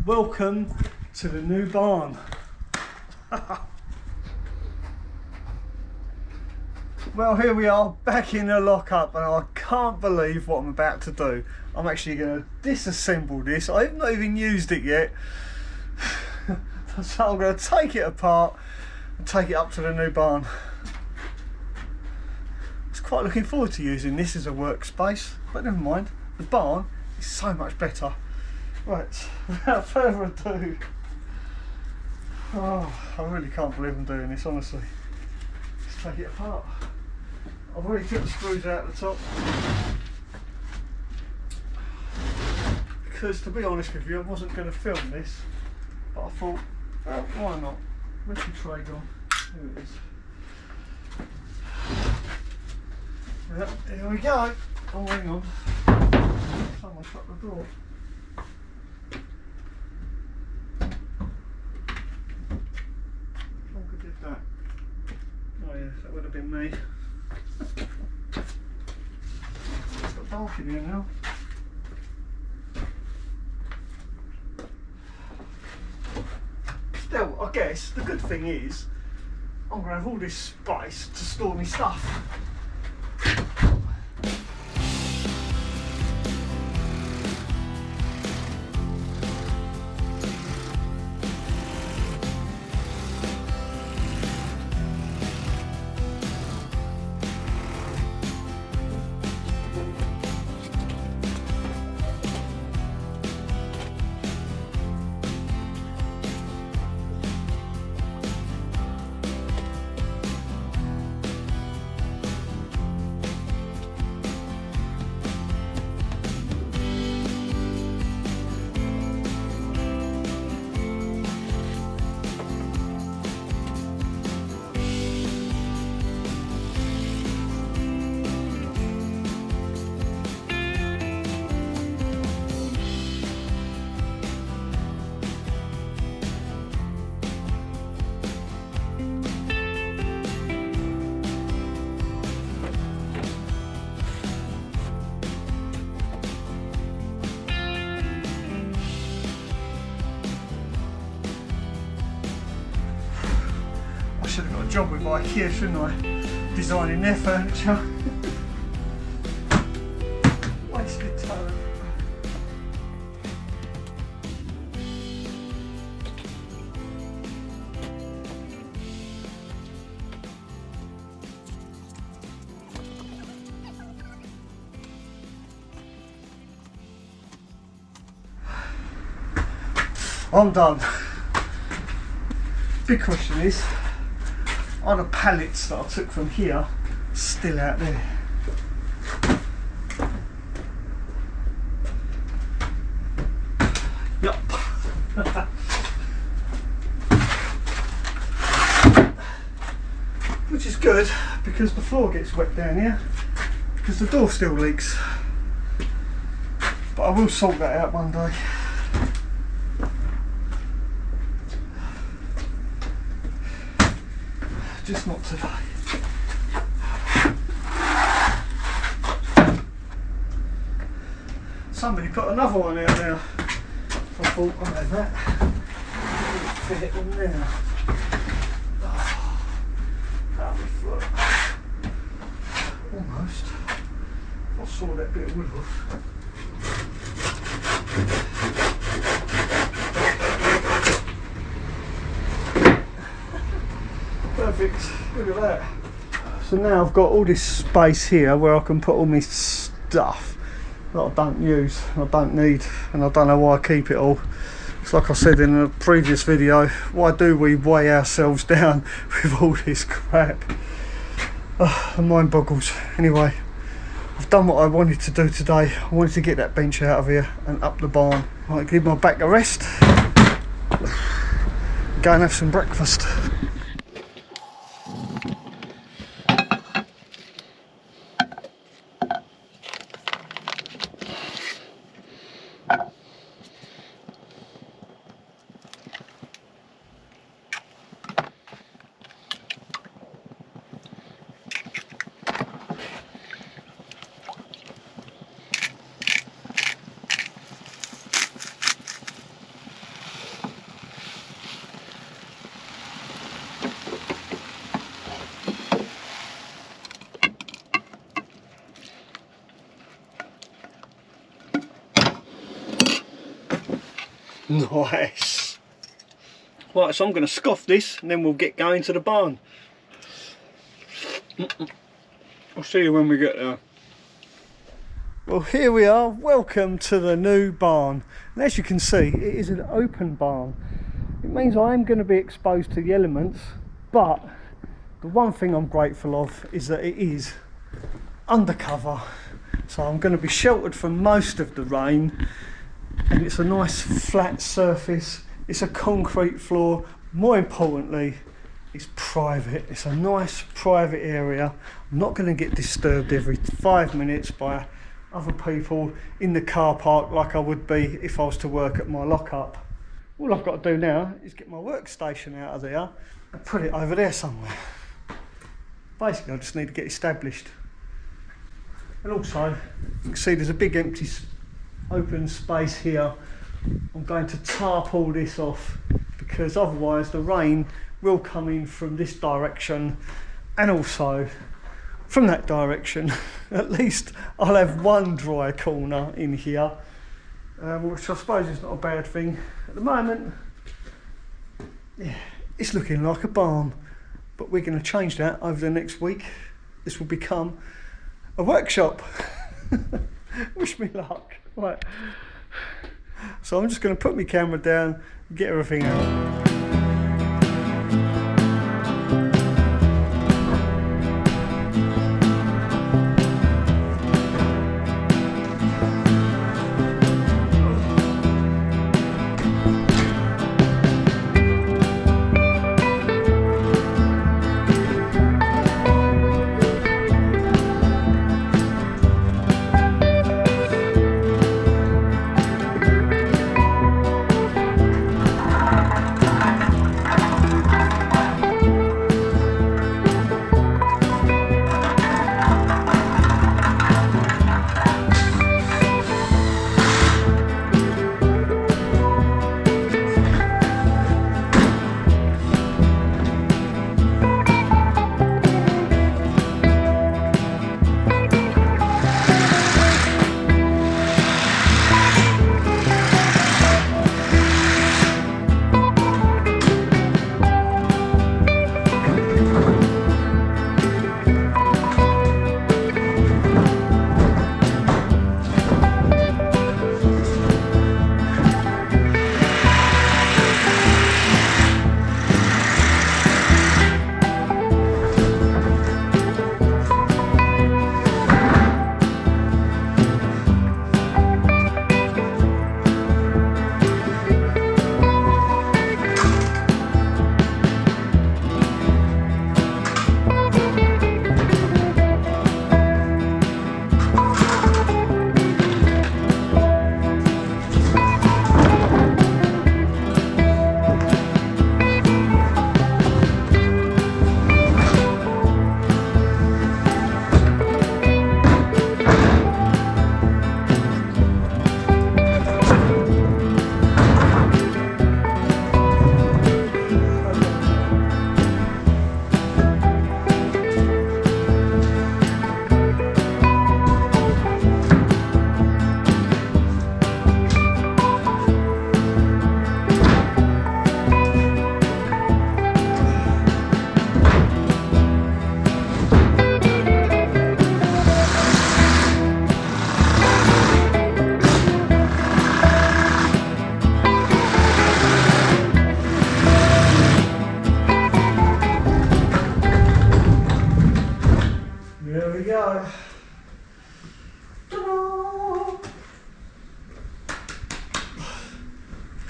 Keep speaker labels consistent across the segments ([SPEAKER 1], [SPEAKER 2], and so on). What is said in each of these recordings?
[SPEAKER 1] welcome to the new barn. Well, here we are back in the lockup, and I can't believe what I'm about to do. I'm actually going to disassemble this. I've not even used it yet. So I'm going to take it apart and take it up to the new barn. I was quite looking forward to using this as a workspace, but never mind. The barn is so much better. Right, without further ado. Oh, I really can't believe I'm doing this, honestly. Let's take it apart. I've already took the screws out the top. Because to be honest with you, I wasn't going to film this, but I thought, well, why not? Where's the tray gone? Here it is. Yep, here we go. Oh, hang on. Someone shut the door. Who did that? Oh yeah, that would have been me. It's got dark in here now. Still, I guess the good thing is I'm going to have all this space to store my stuff. I should have got a job with IKEA, shouldn't I? Designing their furniture. Wasted talent. I'm done. Big question is, are the pallets that I took from here still out there? Yup. Which is good, because the floor gets wet down here, because the door still leaks. But I will sort that out one day. Just not today. Somebody put another one out there. I thought I'll have that. Fit it on there. Oh, that'll be float. Almost. I'll saw that bit of wood off. Perfect, look at that. So now I've got all this space here where I can put all my stuff that I don't use, I don't need, and I don't know why I keep it all. It's like I said in a previous video, why do we weigh ourselves down with all this crap? The mind boggles. Anyway, I've done what I wanted to do today. I wanted to get that bench out of here and up the barn. Right, give my back a rest, go and have some breakfast. Nice. Right, so I'm going to scoff this and then we'll get going to the barn. I'll see you when we get there. Well, here we are. Welcome to the new barn. And as you can see, it is an open barn. It means I am going to be exposed to the elements, but the one thing I'm grateful of is that it is undercover. So I'm going to be sheltered from most of the rain, and it's a nice flat surface. It's a concrete floor. More importantly, it's private. It's a nice private area. I'm not going to get disturbed every 5 minutes by other people in the car park like I would be if I was to work at my lockup. All I've got to do now is get my workstation out of there and put it over there somewhere. Basically, I just need to get established. And also, you can see there's a big empty open space here. I'm going to tarp all this off because otherwise the rain will come in from this direction and also from that direction. At least I'll have one dry corner in here, which I suppose is not a bad thing. At the moment, yeah, it's looking like a barn, but we're going to change that over the next week. This will become a workshop. Wish me luck. Right. So I'm just going to put my camera down and get everything out.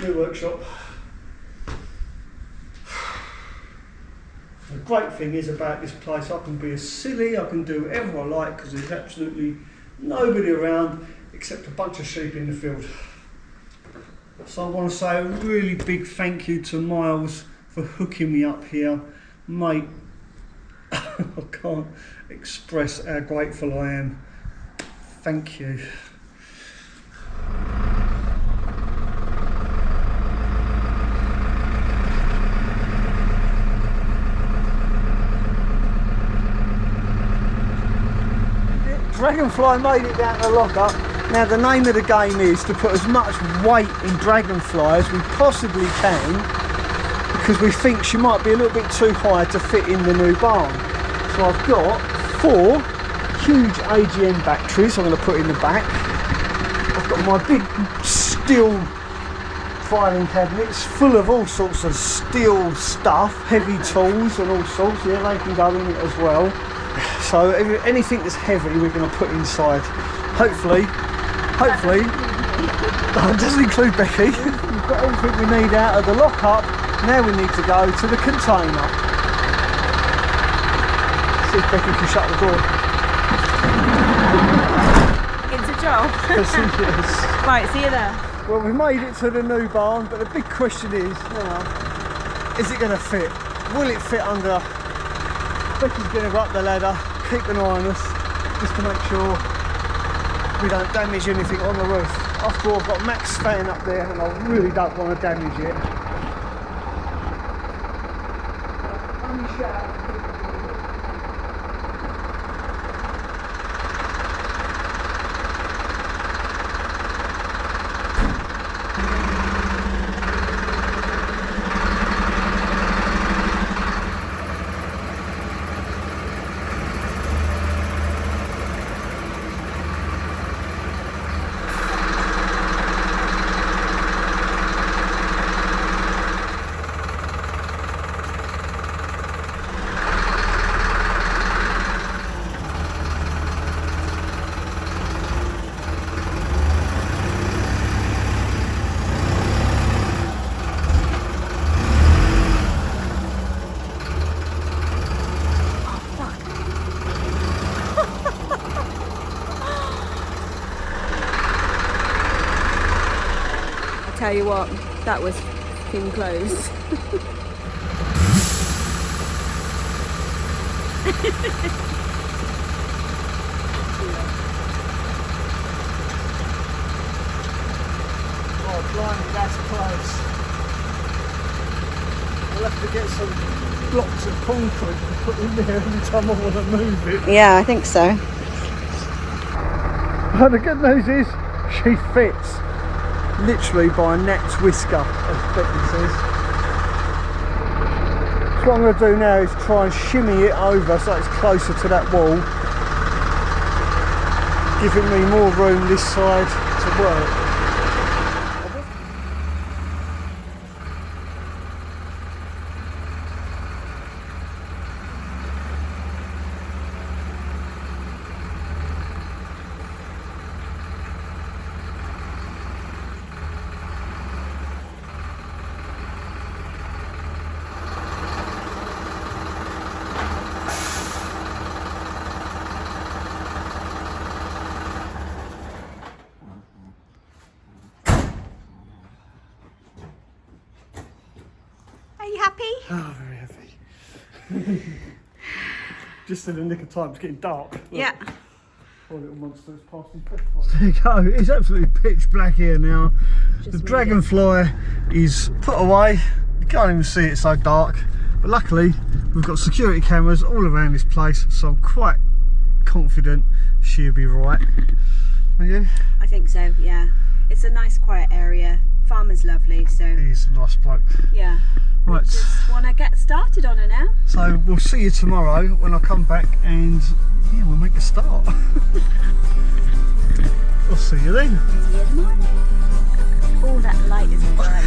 [SPEAKER 1] New workshop. The great thing is about this place, I can be as silly, I can do whatever I like because there's absolutely nobody around except a bunch of sheep in the field. So I want to say a really big thank you to Miles for hooking me up here. Mate, I can't express how grateful I am. Thank you. Dragonfly made it down to the lockup. Now the name of the game is to put as much weight in Dragonfly as we possibly can, because we think she might be a little bit too high to fit in the new barn. So I've got 4 huge AGM batteries I'm going to put in the back. I've got my big steel filing cabinets full of all sorts of steel stuff, heavy tools and all sorts. Yeah, they can go in it as well. So anything that's heavy we're going to put inside. Hopefully, it doesn't include Becky. We've got everything we need out of the lockup. Now we need to go to the container. See if Becky can shut the door.
[SPEAKER 2] It's a job.
[SPEAKER 1] Yes.
[SPEAKER 2] Right, see you there.
[SPEAKER 1] Well, we've made it to the new barn, but the big question is now, is it going to fit? Will it fit under? Becky's going to go up the ladder, keep an eye on us, just to make sure we don't damage anything on the roof. After all, I've got Max fan up there and I really don't want to damage it. Only shout.
[SPEAKER 2] Tell you what, that was fucking close.
[SPEAKER 1] Oh, blimey, that's close. We'll have to get some blocks of concrete to put in there every time I want to move it.
[SPEAKER 2] Yeah, I think so.
[SPEAKER 1] But the good news is, she fits. Literally by a gnat's whisker, as Becky says. So what I'm going to do now is try and shimmy it over so it's closer to that wall, giving me more room this side to work.
[SPEAKER 2] Are you happy?
[SPEAKER 1] Oh, very heavy. Just in the nick of time, it's getting dark. Look.
[SPEAKER 2] Yeah.
[SPEAKER 1] Poor little monster's passing. There you go, it's absolutely pitch black here now.
[SPEAKER 2] Just
[SPEAKER 1] the Dragonfly is put away. You can't even see it, it's so dark. But luckily, we've got security cameras all around this place, so I'm quite confident she'll be right. Are you?
[SPEAKER 2] I think so, yeah. It's a nice quiet area. Farmer's lovely, so...
[SPEAKER 1] He's a nice bloke.
[SPEAKER 2] Yeah.
[SPEAKER 1] Right.
[SPEAKER 2] We just want to get started on her now.
[SPEAKER 1] So we'll see you tomorrow when I come back and yeah, we'll make a start. I'll see you then.
[SPEAKER 2] See you tomorrow. Oh, that light is bright.